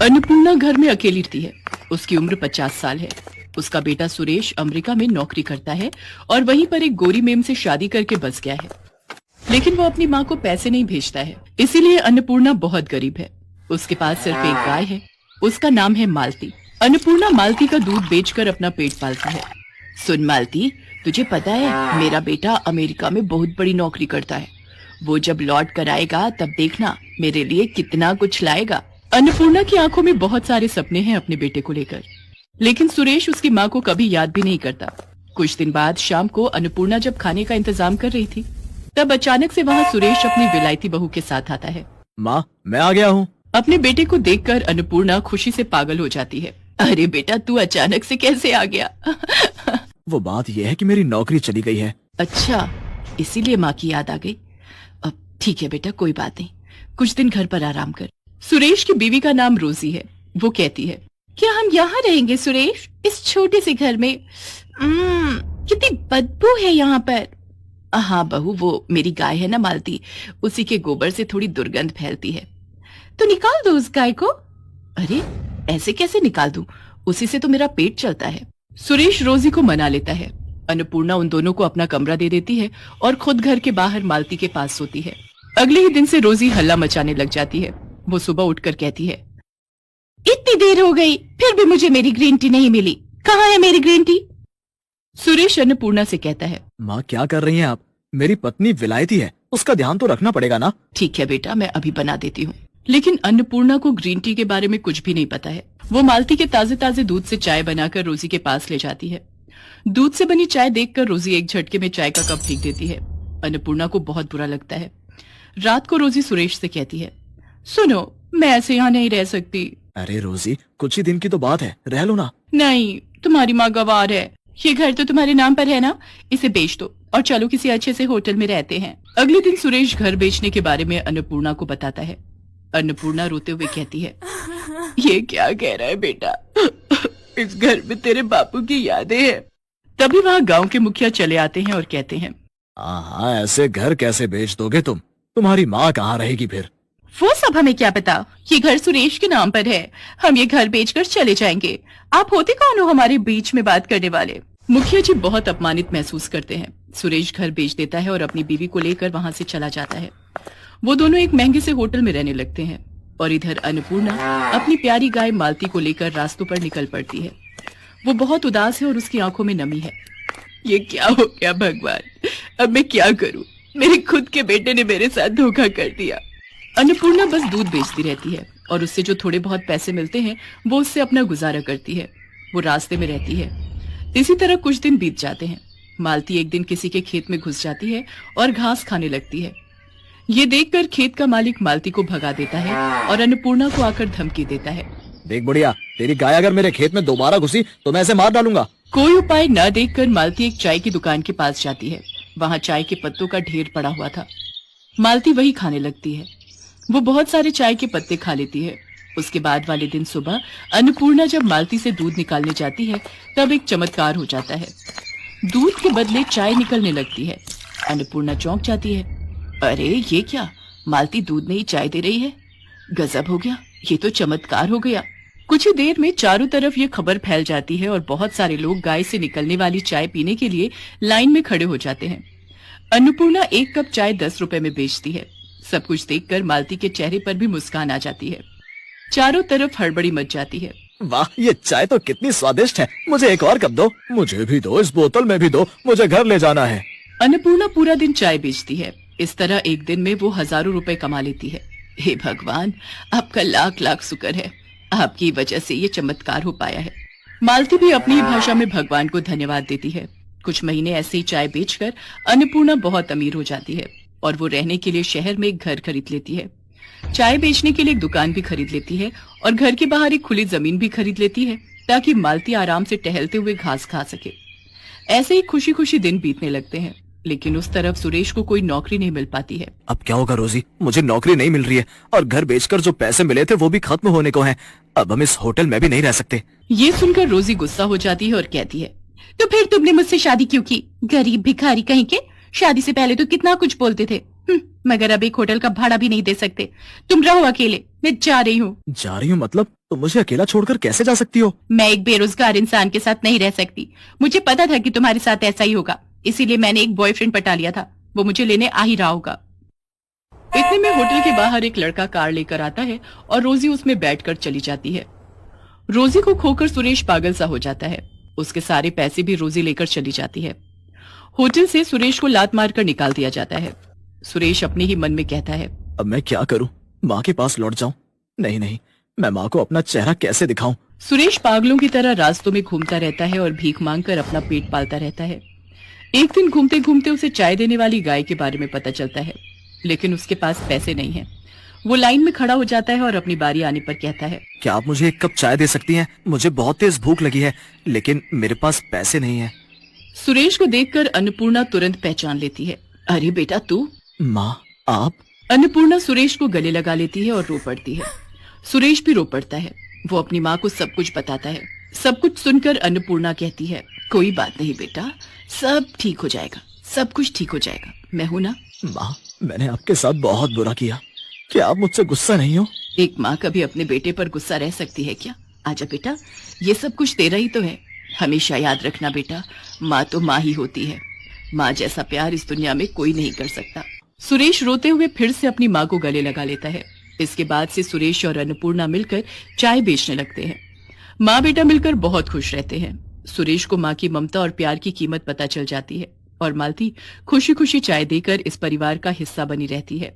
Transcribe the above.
अन्नपूर्णा घर में अकेली रहती है। उसकी उम्र 50 साल है। उसका बेटा सुरेश अमेरिका में नौकरी करता है और वहीं पर एक गोरी मेम से शादी करके बस गया है, लेकिन वो अपनी माँ को पैसे नहीं भेजता है, इसीलिए अन्नपूर्णा बहुत गरीब है। उसके पास सिर्फ एक गाय है, उसका नाम है मालती। अन्नपूर्णा मालती का दूध बेचकर अपना पेट पालती है। सुन मालती, तुझे पता है मेरा बेटा अमेरिका में बहुत बड़ी नौकरी करता है। वो जब लौट कर आएगा तब देखना मेरे लिए कितना कुछ लाएगा। अन्नपूर्णा की आंखों में बहुत सारे सपने हैं अपने बेटे को लेकर, लेकिन सुरेश उसकी माँ को कभी याद भी नहीं करता। कुछ दिन बाद शाम को अन्नपूर्णा जब खाने का इंतजाम कर रही थी, तब अचानक से वहाँ सुरेश अपनी विलायती बहू के साथ आता है। माँ, मैं आ गया हूँ। अपने बेटे को देखकर अन्नपूर्णा खुशी से पागल हो जाती है। अरे बेटा, तू अचानक से कैसे आ गया? वो बात यह है कि मेरी नौकरी चली गई है। अच्छा, इसीलिए माँ की याद आ गई। अब ठीक है बेटा, कोई बात नहीं, कुछ दिन घर पर आराम कर। सुरेश की बीवी का नाम रोजी है। वो कहती है, क्या हम यहाँ रहेंगे सुरेश, इस छोटे से घर में? कितनी बदबू है यहाँ पर। हाँ बहू, वो मेरी गाय है ना मालती, उसी के गोबर से थोड़ी दुर्गंध फैलती है। तो निकाल दो उस गाय को। अरे ऐसे कैसे निकाल दूं, उसी से तो मेरा पेट चलता है। सुरेश रोजी को मना लेता है। अन्नपूर्णा उन दोनों को अपना कमरा दे देती है और खुद घर के बाहर मालती के पास सोती है। अगले ही दिन से रोजी हल्ला मचाने लग जाती है। वो सुबह उठकर कहती है, इतनी देर हो गई फिर भी मुझे मेरी ग्रीन टी नहीं मिली, कहाँ है मेरी ग्रीन टी? सुरेश अन्नपूर्णा से कहता है, माँ क्या कर रही हैं आप? मेरी पत्नी विलायती है, उसका ध्यान तो रखना पड़ेगा ना। ठीक है बेटा, मैं अभी बना देती हूँ। लेकिन अन्नपूर्णा को ग्रीन टी के बारे में कुछ भी नहीं पता है। वो मालती के ताजे ताजे दूध से चाय बनाकर रोजी के पास ले जाती है। दूध से बनी चाय देखकर रोजी एक झटके में चाय का कप फेंक देती है। अन्नपूर्णा को बहुत बुरा लगता है। रात को रोजी सुरेश से कहती है, सुनो, मैं ऐसे यहाँ नहीं रह सकती। अरे रोजी, कुछ ही दिन की तो बात है, रह लो ना। नहीं, तुम्हारी माँ गवार है। ये घर तो तुम्हारे नाम पर है ना, इसे बेच दो और चलो किसी अच्छे से होटल में रहते हैं। अगले दिन सुरेश घर बेचने के बारे में अन्नपूर्णा को बताता है। अन्नपूर्णा रोते हुए कहती है, ये क्या कह रहा है बेटा? इस घर में तेरे बापू की यादें हैं। तभी वहाँ गांव के मुखिया चले आते हैं और कहते हैं, हाँ, ऐसे घर कैसे बेच दोगे तुम? तुम्हारी माँ कहाँ रहेगी फिर? वो सब हमें क्या पता, ये घर सुरेश के नाम पर है। हम ये घर बेचकर चले जाएंगे। आप होते कौन हो हमारे बीच में बात करने वाले? मुखिया जी बहुत अपमानित महसूस करते हैं। सुरेश घर बेच देता है और अपनी बीवी को लेकर वहाँ से चला जाता है। वो दोनों एक महंगे से होटल में रहने लगते हैं और इधर अन्नपूर्णा अपनी प्यारी गाय मालती को लेकर रास्तों पर निकल पड़ती है। वो बहुत उदास है और उसकी आंखों में नमी है। ये क्या हो गया भगवान, अब मैं क्या करूं? मेरे खुद के बेटे ने मेरे साथ धोखा कर दिया। अन्नपूर्णा बस दूध बेचती रहती है और उससे जो थोड़े बहुत पैसे मिलते हैं वो उससे अपना गुजारा करती है। वो रास्ते में रहती है। इसी तरह कुछ दिन बीत जाते हैं। मालती एक दिन किसी के खेत में घुस जाती है और घास खाने लगती है। ये देखकर खेत का मालिक मालती को भगा देता है और अन्नपूर्णा को आकर धमकी देता है, देख बुढ़िया, तेरी गाय अगर मेरे खेत में दोबारा घुसी तो मैं इसे मार डालूंगा। कोई उपाय न देखकर मालती एक चाय की दुकान के पास जाती है। वहाँ चाय के पत्तों का ढेर पड़ा हुआ था। मालती वही खाने लगती है। वो बहुत सारे चाय के पत्ते खा लेती है। उसके बाद वाले दिन सुबह अन्नपूर्णा जब मालती से दूध निकालने जाती है तब एक चमत्कार हो जाता है। दूध के बदले चाय निकलने लगती है। अन्नपूर्णा चौंक जाती है। अरे ये क्या, मालती दूध नहीं चाय दे रही है? गजब हो गया, ये तो चमत्कार हो गया। कुछ ही देर में चारों तरफ ये खबर फैल जाती है और बहुत सारे लोग गाय से निकलने वाली चाय पीने के लिए लाइन में खड़े हो जाते हैं। अन्नपूर्णा एक कप चाय 10 रुपए में बेचती है। सब कुछ देखकर मालती के चेहरे पर भी मुस्कान आ जाती है। चारों तरफ हड़बड़ी मच जाती है। वाह, ये चाय तो कितनी स्वादिष्ट है, मुझे एक और कप दो। मुझे भी दो, इस बोतल में भी दो, मुझे घर ले जाना है। अन्नपूर्णा पूरा दिन चाय बेचती है। इस तरह एक दिन में वो हजारों रुपए कमा लेती है। हे भगवान, आपका लाख लाख शुक्र है, आपकी वजह से ये चमत्कार हो पाया है। मालती भी अपनी भाषा में भगवान को धन्यवाद देती है। कुछ महीने ऐसे ही चाय बेचकर अन्नपूर्णा बहुत अमीर हो जाती है और वो रहने के लिए शहर में एक घर खरीद लेती है। चाय बेचने के लिए एक दुकान भी खरीद लेती है और घर के बाहर एक खुली जमीन भी खरीद लेती है ताकि मालती आराम से टहलते हुए घास खा सके। ऐसे ही खुशी खुशी दिन बीतने लगते हैं, लेकिन उस तरफ सुरेश को कोई नौकरी नहीं मिल पाती है। अब क्या होगा रोजी, मुझे नौकरी नहीं मिल रही है और घर बेचकर जो पैसे मिले थे वो भी खत्म होने को हैं। अब हम इस होटल में भी नहीं रह सकते। ये सुनकर रोजी गुस्सा हो जाती है और कहती है, तो फिर तुमने मुझसे शादी क्यों की? गरीब भिखारी कहीं के, शादी से पहले तो कितना कुछ बोलते थे, मगर अब एक होटल का भाड़ा भी नहीं दे सकते। तुम रहो अकेले, मैं जा रही हूँ। जा रही हूँ मतलब? तुम मुझे अकेला छोड़कर कैसे जा सकती हो? मैं एक बेरोजगार इंसान के साथ नहीं रह सकती। मुझे पता था कि तुम्हारे साथ ऐसा ही होगा, इसीलिए मैंने एक बॉयफ्रेंड पटा लिया था। वो मुझे लेने आ ही रहा होगा। इतने में होटल के बाहर एक लड़का कार लेकर आता है और रोजी उसमें बैठकर चली जाती है। रोजी को खोकर सुरेश पागल सा हो जाता है। उसके सारे पैसे भी रोजी लेकर चली जाती है। होटल से सुरेश को लात मारकर निकाल दिया जाता है। सुरेश अपने ही मन में कहता है, अब मैं क्या करूं? माँ के पास लौट जाऊं? नहीं नहीं, मैं माँ को अपना चेहरा कैसे दिखाऊं? सुरेश पागलों की तरह रास्तों में घूमता रहता है और भीख मांगकर अपना पेट पालता रहता है। एक दिन घूमते घूमते उसे चाय देने वाली गाय के बारे में पता चलता है, लेकिन उसके पास पैसे नहीं है। वो लाइन में खड़ा हो जाता है और अपनी बारी आने पर कहता है, क्या आप मुझे एक कप चाय दे सकती हैं? मुझे बहुत तेज भूख लगी है, लेकिन मेरे पास पैसे नहीं है। सुरेश को देखकर अन्नपूर्णा तुरंत पहचान लेती है। अरे बेटा तू? माँ, आप? अन्नपूर्णा सुरेश को गले लगा लेती है और रो पड़ती है। सुरेश भी रो पड़ता है। वो अपनी माँ को सब कुछ बताता है। सब कुछ सुनकर अन्नपूर्णा कहती है, कोई बात नहीं बेटा, सब ठीक हो जाएगा, सब कुछ ठीक हो जाएगा, मैं हूं ना। माँ, मैंने आपके साथ बहुत बुरा किया, क्या आप मुझसे गुस्सा नहीं हो? एक माँ कभी अपने बेटे पर गुस्सा रह सकती है क्या? आजा बेटा, ये सब कुछ तेरा ही तो है। हमेशा याद रखना बेटा, माँ तो माँ ही होती है। माँ जैसा प्यार इस दुनिया में कोई नहीं कर सकता। सुरेश रोते हुए फिर से अपनी माँ को गले लगा लेता है। इसके बाद से सुरेश और अन्नपूर्णा मिलकर चाय बेचने लगते हैं। माँ बेटा मिलकर बहुत खुश रहते हैं। सुरेश को माँ की ममता और प्यार की कीमत पता चल जाती है और मालती खुशी खुशी चाय देकर इस परिवार का हिस्सा बनी रहती है।